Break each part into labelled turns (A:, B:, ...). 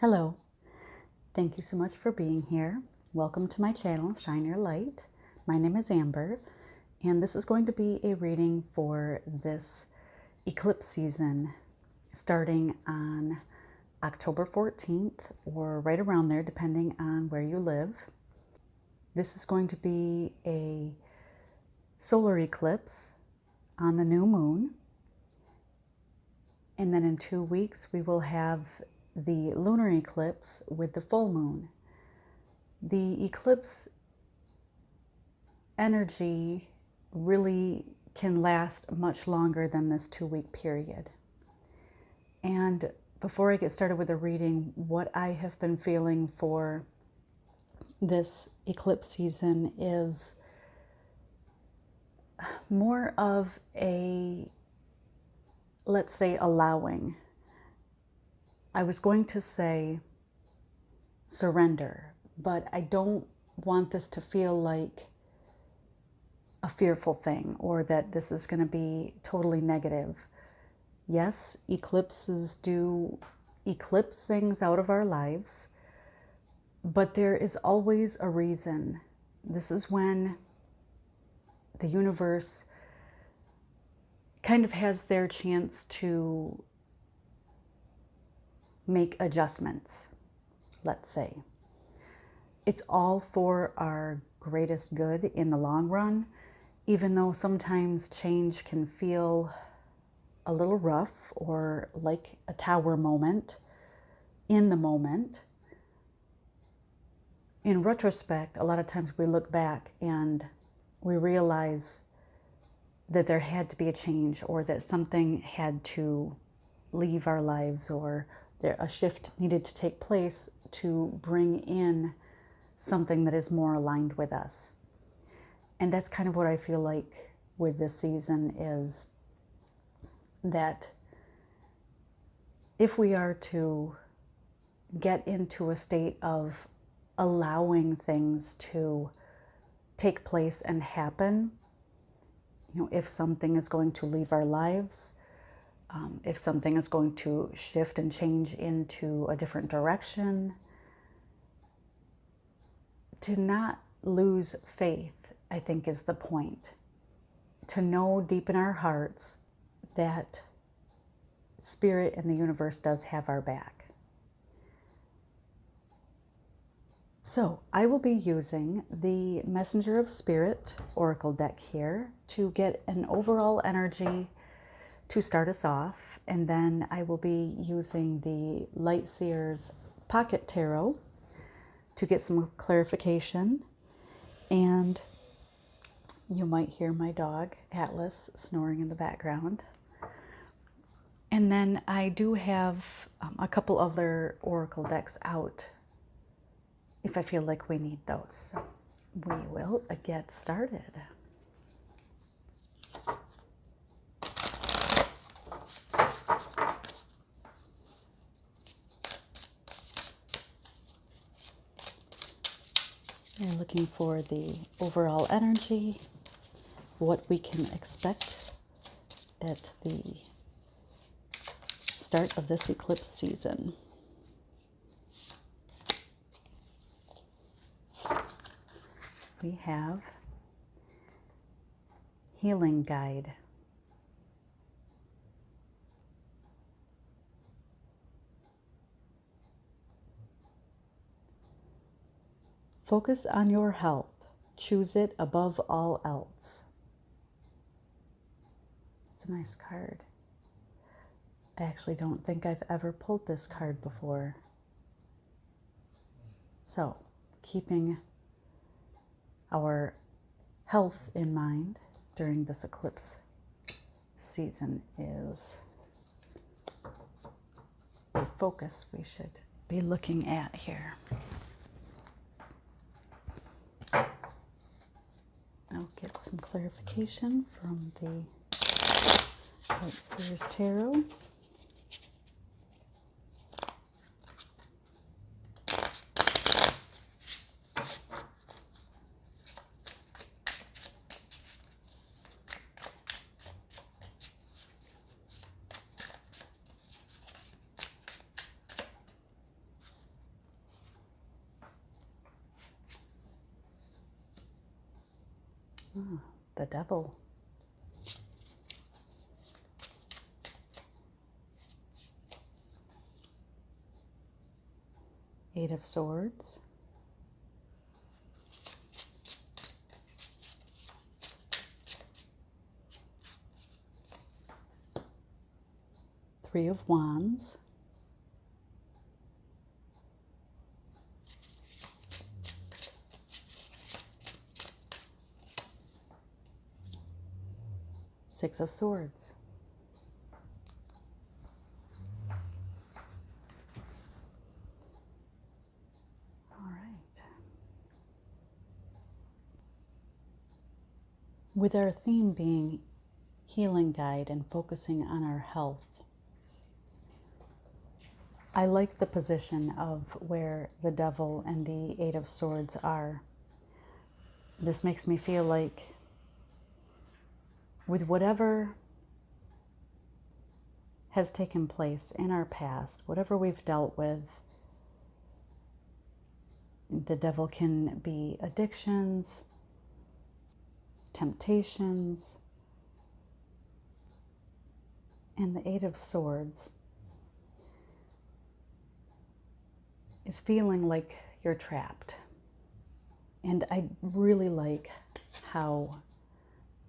A: Hello, thank you so much for being here. Welcome to my channel, Shine Your Light. My name is Amber, and this is going to be a reading for this eclipse season starting on October 14th or right around there, depending on where you live. This is going to be a solar eclipse on the new moon, and then in 2 weeks we will have the lunar eclipse with the full moon. The eclipse energy really can last much longer than this 2-week period. And before I get started with the reading, what I have been feeling for this eclipse season is more of a, let's say, allowing. I was going to say surrender, but I don't want this to feel like a fearful thing or that this is going to be totally negative. Yes, eclipses do eclipse things out of our lives, but there is always a reason. This is when the universe kind of has their chance to make adjustments, let's say. It's all for our greatest good in the long run, even though sometimes change can feel a little rough or like a tower moment in the moment. In retrospect, a lot of times we look back and we realize that there had to be a change, or that something had to leave our lives, or a shift needed to take place to bring in something that is more aligned with us. And that's kind of what I feel like with this season, is that if we are to get into a state of allowing things to take place and happen, if something is going to leave our lives, if something is going to shift and change into a different direction, to not lose faith, I think, is the point. To know deep in our hearts that Spirit and the universe does have our back. So I will be using the Messenger of Spirit Oracle deck here to get an overall energy to start us off, and then I will be using the Light Seers Pocket Tarot to get some clarification. And you might hear my dog Atlas snoring in the background. And then I do have a couple other oracle decks out if I feel like we need those. So we will get started. We're looking for the overall energy, what we can expect at the start of this eclipse season. We have Healing Guide. Focus on your health. Choose it above all else. It's a nice card. I actually don't think I've ever pulled this card before. So, keeping our health in mind during this eclipse season is the focus we should be looking at here. I'll get some clarification from the Light Seers Tarot. Ah, the devil. Eight of Swords. Three of Wands. Six of Swords. All right. With our theme being healing guide and focusing on our health, I like the position of where the devil and the Eight of Swords are. This makes me feel like with whatever has taken place in our past, whatever we've dealt with, the devil can be addictions, temptations, and the Eight of Swords is feeling like you're trapped. And I really like how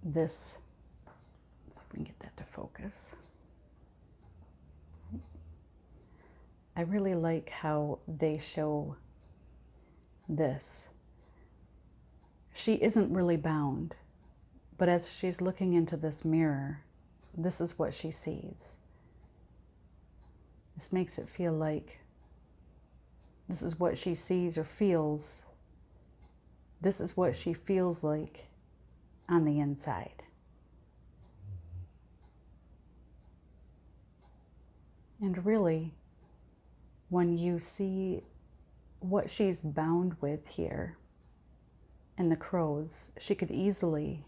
A: this, if we can get that to focus. I really like how they show this. She isn't really bound, but as she's looking into this mirror, this is what she sees. This makes it feel like this is what she sees or feels. This is what she feels like on the inside. And really, when you see what she's bound with here in the crows, she could easily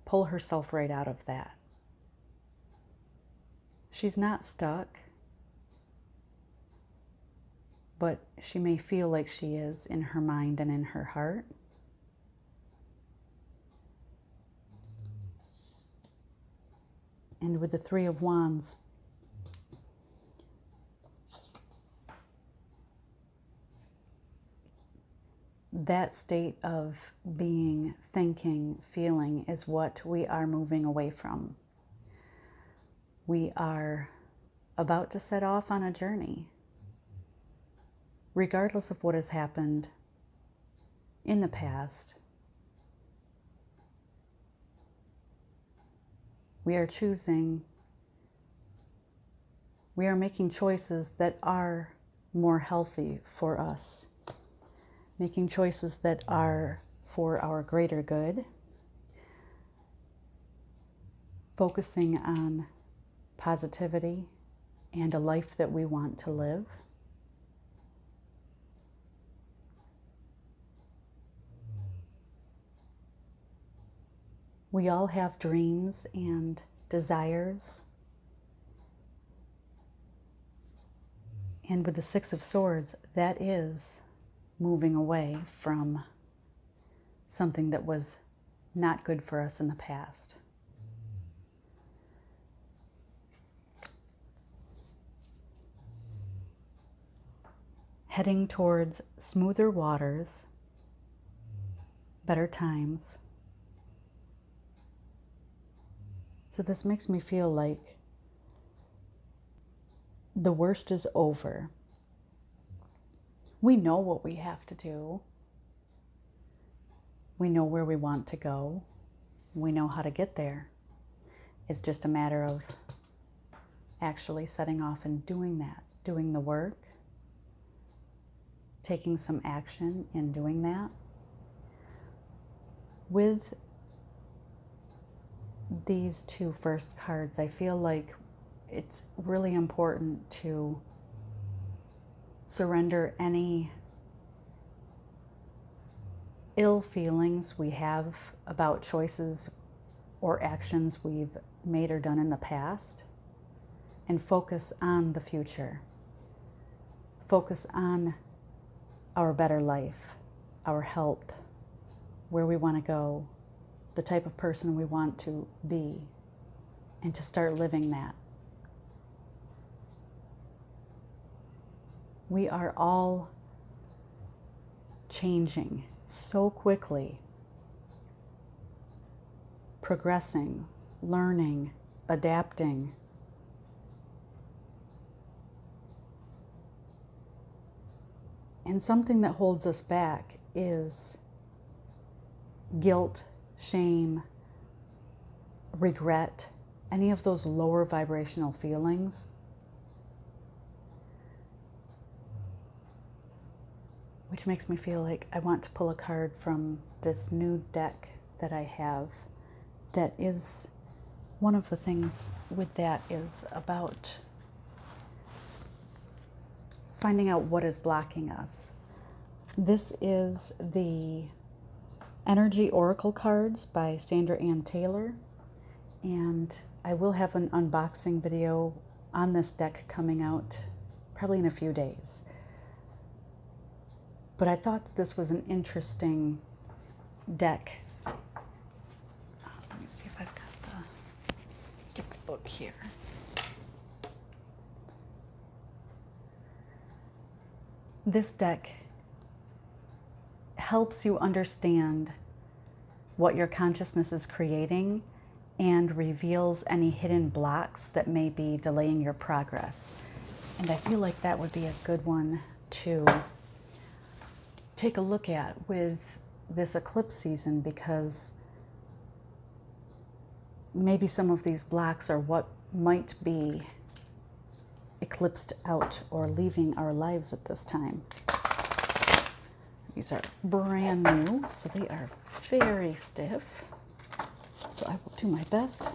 A: pull herself right out of that. She's not stuck, but she may feel like she is in her mind and in her heart. And with the Three of Wands, that state of being, thinking, feeling is what we are moving away from. We are about to set off on a journey. Regardless of what has happened in the past, we are choosing, we are making choices that are more healthy for us, making choices that are for our greater good, focusing on positivity and a life that we want to live. We all have dreams and desires. And with the Six of Swords, that is moving away from something that was not good for us in the past. Heading towards smoother waters, better times. So this makes me feel like the worst is over. We know what we have to do. We know where we want to go. We know how to get there. It's just a matter of actually setting off and doing that, doing the work, taking some action in doing that. With these two first cards, I feel like it's really important to surrender any ill feelings we have about choices or actions we've made or done in the past, and focus on the future. Focus on our better life, our health, where we want to go, the type of person we want to be, and to start living that. We are all changing so quickly, progressing, learning, adapting. And something that holds us back is guilt, shame, regret, any of those lower vibrational feelings. Which makes me feel like I want to pull a card from this new deck that I have. That is, one of the things with that is about finding out what is blocking us. This is the Energy Oracle cards by Sandra Ann Taylor, and I will have an unboxing video on this deck coming out probably in a few days. But I thought that this was an interesting deck. Let me see if I've got get the book here. This deck helps you understand what your consciousness is creating and reveals any hidden blocks that may be delaying your progress. And I feel like that would be a good one to take a look at with this eclipse season, because maybe some of these blocks are what might be eclipsed out or leaving our lives at this time. These are brand new, so they are very stiff. So I will do my best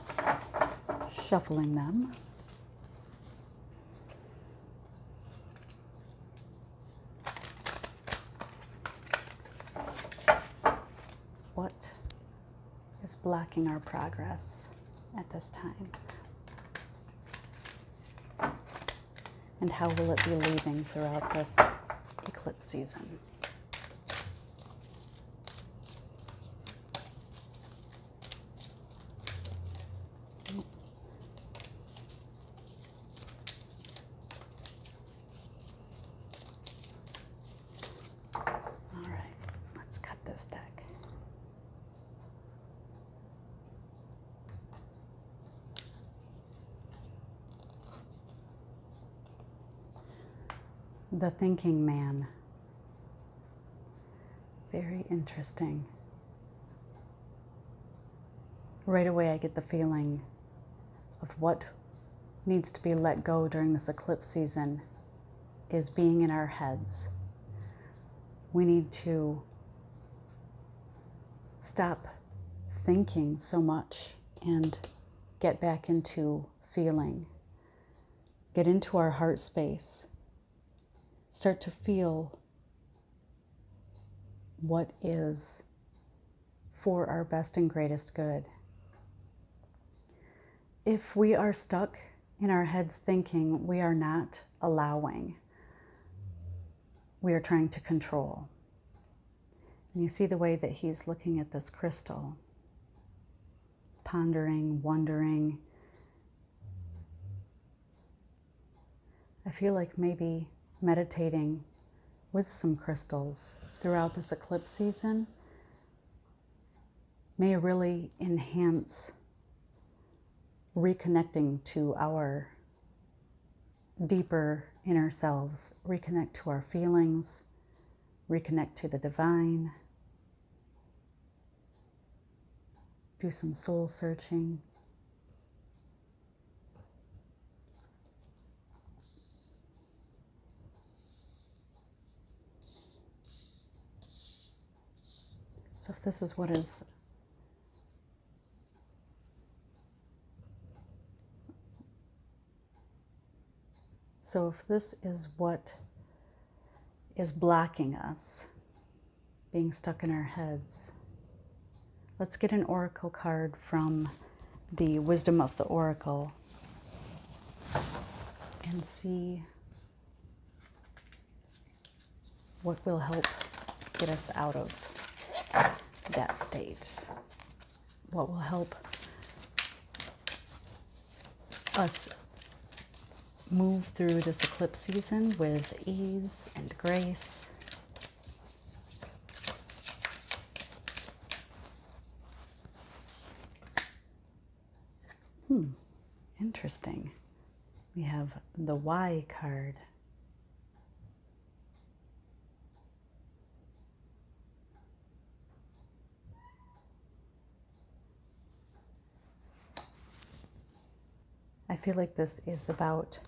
A: shuffling them. What is blocking our progress at this time? And how will it be leaving throughout this eclipse season? All right, let's cut this deck. The Thinking Man. Very interesting. Right away I get the feeling of what needs to be let go during this eclipse season is being in our heads. We need to stop thinking so much and get back into feeling. Get into our heart space. Start to feel what is for our best and greatest good. If we are stuck in our heads thinking, we are not allowing. We are trying to control. And you see the way that he's looking at this crystal, pondering, wondering. I feel like maybe meditating with some crystals throughout this eclipse season may really enhance reconnecting to our deeper inner selves, reconnect to our feelings, reconnect to the divine, do some soul searching. So if this is what is blocking us, being stuck in our heads, let's get an oracle card from the Wisdom of the Oracle and see what will help get us out of that state. What will help us move through this eclipse season with ease and grace. Interesting. We have the Y card. I feel like this is about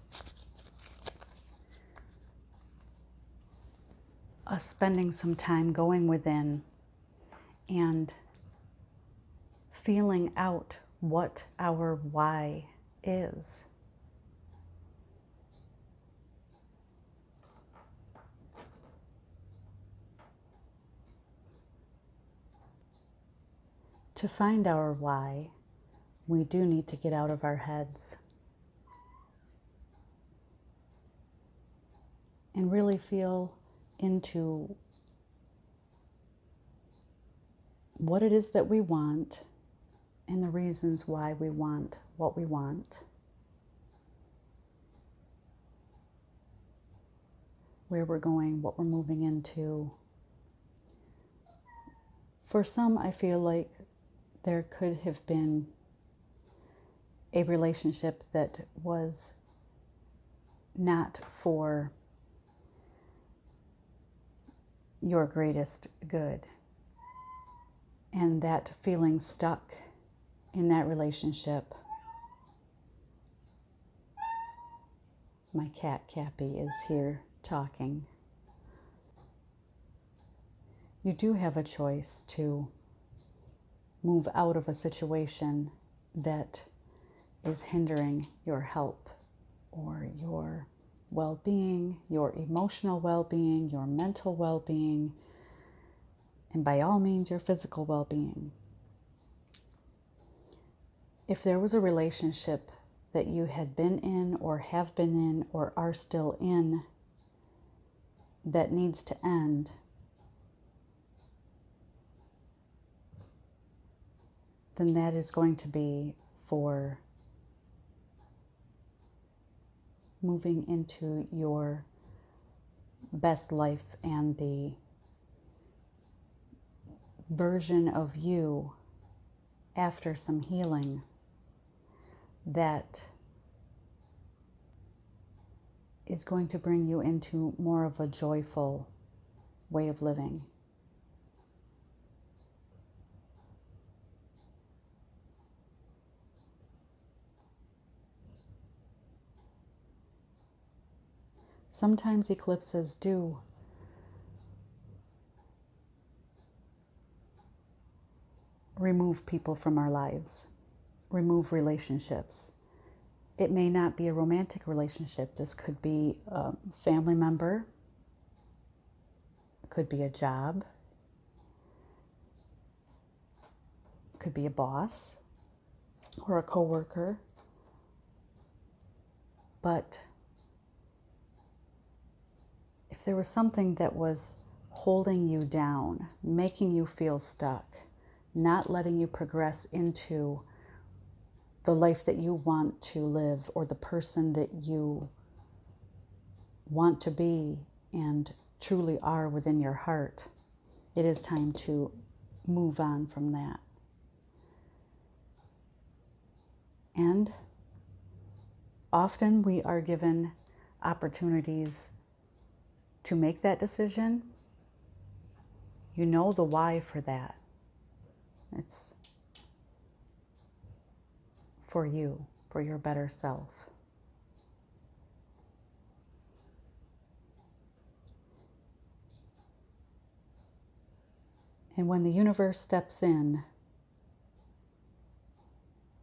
A: us spending some time going within and feeling out what our why is. To find our why, we do need to get out of our heads and really feel into what it is that we want and the reasons why we want what we want. Where we're going, what we're moving into. For some, I feel like there could have been a relationship that was not for your greatest good. And that feeling stuck in that relationship. My cat Cappy is here talking. You do have a choice to move out of a situation that is hindering your health or your well-being, your emotional well-being, your mental well-being, and by all means, your physical well-being. If there was a relationship that you had been in or have been in or are still in that needs to end, then that is going to be for moving into your best life and the version of you after some healing that is going to bring you into more of a joyful way of living. Sometimes eclipses do remove people from our lives, remove relationships. It may not be a romantic relationship. This could be a family member, it could be a job, it could be a boss or a coworker. But if there was something that was holding you down, making you feel stuck, not letting you progress into the life that you want to live or the person that you want to be and truly are within your heart, it is time to move on from that. And often we are given opportunities to make that decision. You know the why for that. It's for you, for your better self. And when the universe steps in,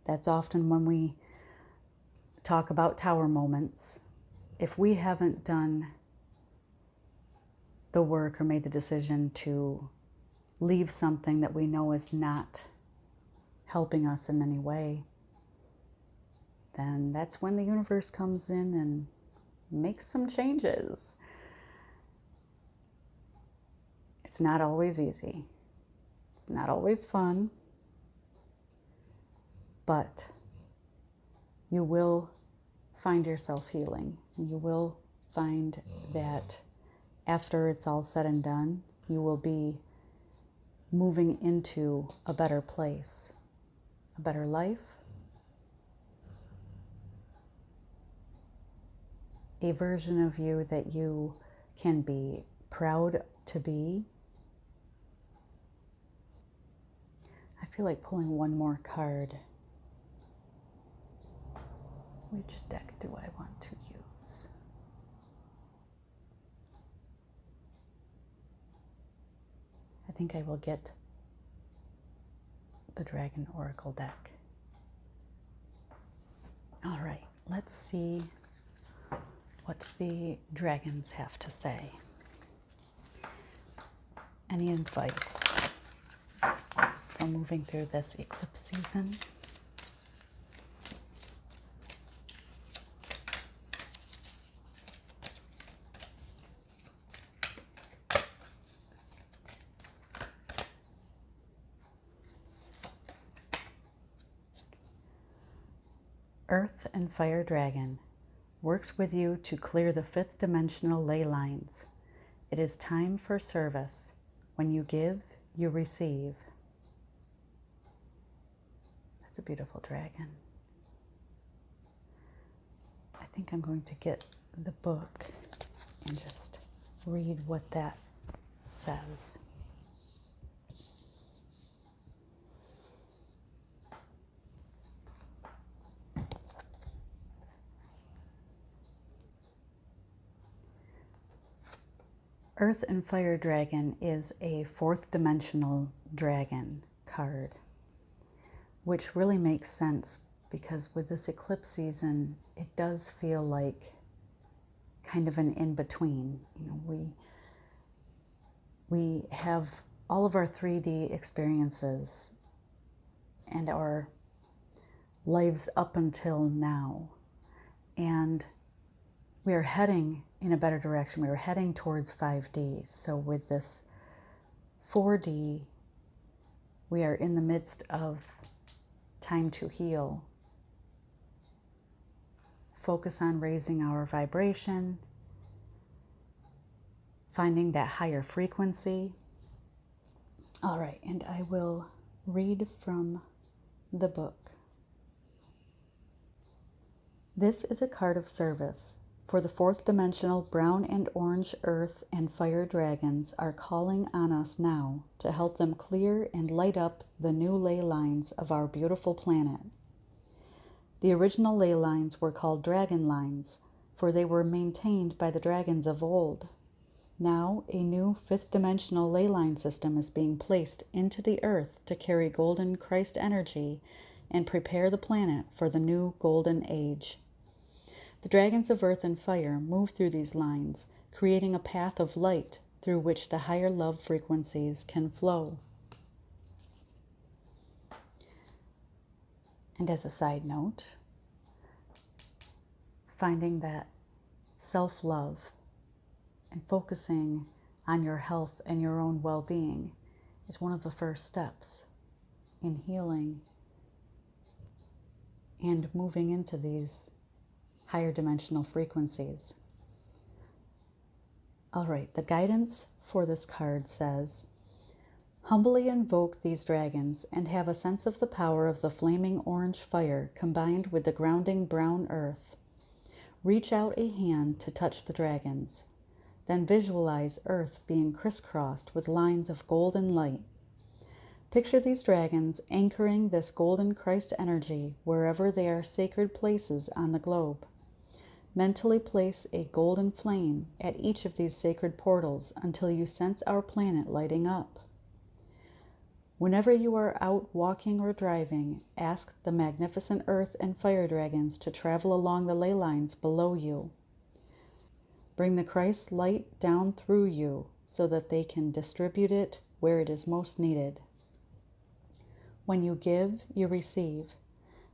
A: that's often when we talk about tower moments. If we haven't done the work or made the decision to leave something that we know is not helping us in any way, then that's when the universe comes in and makes some changes. It's not always easy. It's It's not always fun, but you will find yourself healing. You will find that after it's all said and done, you will be moving into a better place, a better life, a version of you that you can be proud to be. I feel like pulling one more card. Which deck do I want to use? I think I will get the Dragon Oracle deck. All right, let's see what the dragons have to say. Any advice for moving through this eclipse season? Earth and Fire Dragon works with you to clear the fifth dimensional ley lines. It is time for service. When you give, you receive. That's a beautiful dragon. I think I'm going to get the book and just read what that says. Earth and Fire Dragon is a fourth dimensional dragon card, which really makes sense because with this eclipse season, it does feel like kind of an in-between. You know, we have all of our 3D experiences and our lives up until now, and we are heading in a better direction. We are heading towards 5D. So with this 4D, we are in the midst of time to heal. Focus on raising our vibration, finding that higher frequency. All right, and I will read from the book. This is a card of service. For the fourth dimensional brown and orange earth and fire dragons are calling on us now to help them clear and light up the new ley lines of our beautiful planet. The original ley lines were called dragon lines, for they were maintained by the dragons of old. Now a new fifth dimensional ley line system is being placed into the earth to carry golden Christ energy and prepare the planet for the new golden age. The dragons of earth and fire move through these lines, creating a path of light through which the higher love frequencies can flow. And as a side note, finding that self-love and focusing on your health and your own well-being is one of the first steps in healing and moving into these higher dimensional frequencies. All right, the guidance for this card says, humbly invoke these dragons and have a sense of the power of the flaming orange fire combined with the grounding brown earth. Reach out a hand to touch the dragons. Then visualize earth being crisscrossed with lines of golden light. Picture these dragons anchoring this golden Christ energy wherever they are sacred places on the globe. Mentally place a golden flame at each of these sacred portals until you sense our planet lighting up. Whenever you are out walking or driving, ask the magnificent earth and fire dragons to travel along the ley lines below you. Bring the Christ light down through you so that they can distribute it where it is most needed. When you give, you receive.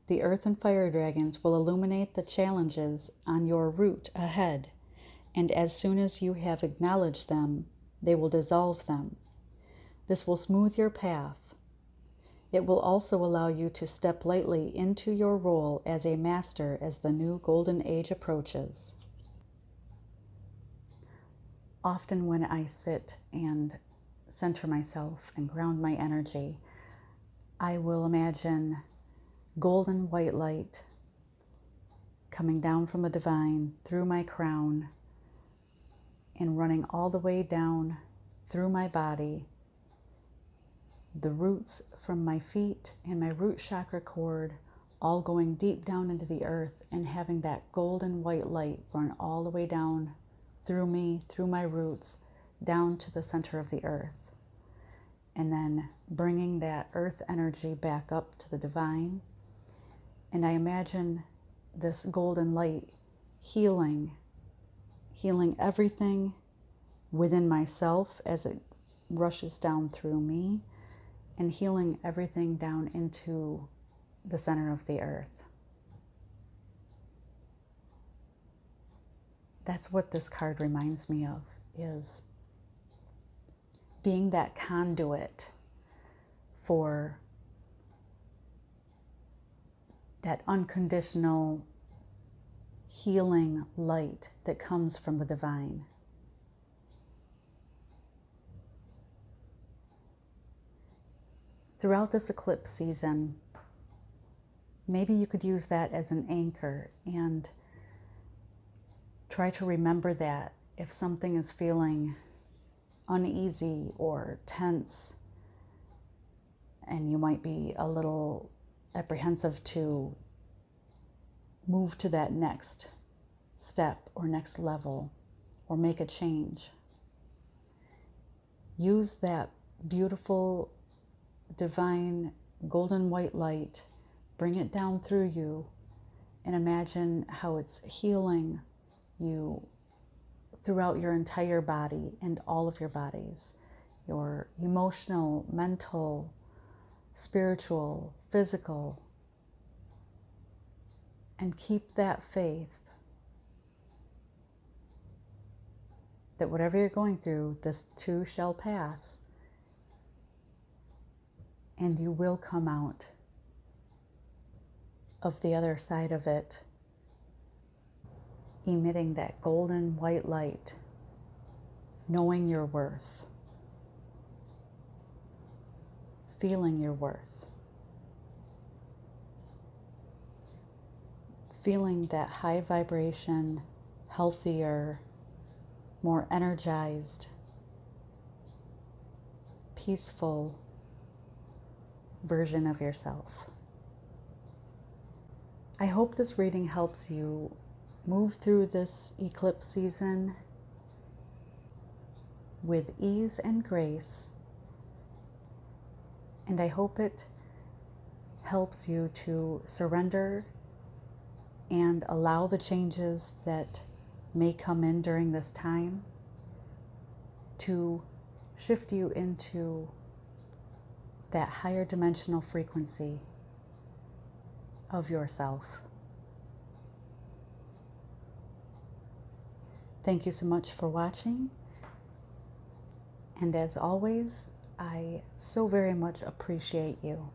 A: The earth and fire dragons will illuminate the challenges on your route ahead, and as soon as you have acknowledged them, they will dissolve them. This will smooth your path. It will also allow you to step lightly into your role as a master as the new golden age approaches. Often when I sit and center myself and ground my energy, I will imagine golden white light coming down from the divine through my crown and running all the way down through my body, the roots from my feet and my root chakra cord all going deep down into the earth, and having that golden white light run all the way down through me, through my roots, down to the center of the earth. And then bringing that earth energy back up to the divine. And I imagine this golden light healing everything within myself as it rushes down through me, and healing everything down into the center of the earth. That's what this card reminds me of, is being that conduit for that unconditional healing light that comes from the divine. Throughout this eclipse season, maybe you could use that as an anchor and try to remember that if something is feeling uneasy or tense, and you might be a little apprehensive to move to that next step or next level or make a change. Use that beautiful, divine, golden white light, bring it down through you, and imagine how it's healing you throughout your entire body and all of your bodies, your emotional, mental, spiritual, physical. And keep that faith that whatever you're going through, this too shall pass, and you will come out of the other side of it emitting that golden white light, knowing your worth, feeling your worth, feeling that high vibration, healthier, more energized, peaceful version of yourself. I hope this reading helps you move through this eclipse season with ease and grace, and I hope it helps you to surrender and allow the changes that may come in during this time to shift you into that higher dimensional frequency of yourself. Thank you so much for watching, and as always, I so very much appreciate you.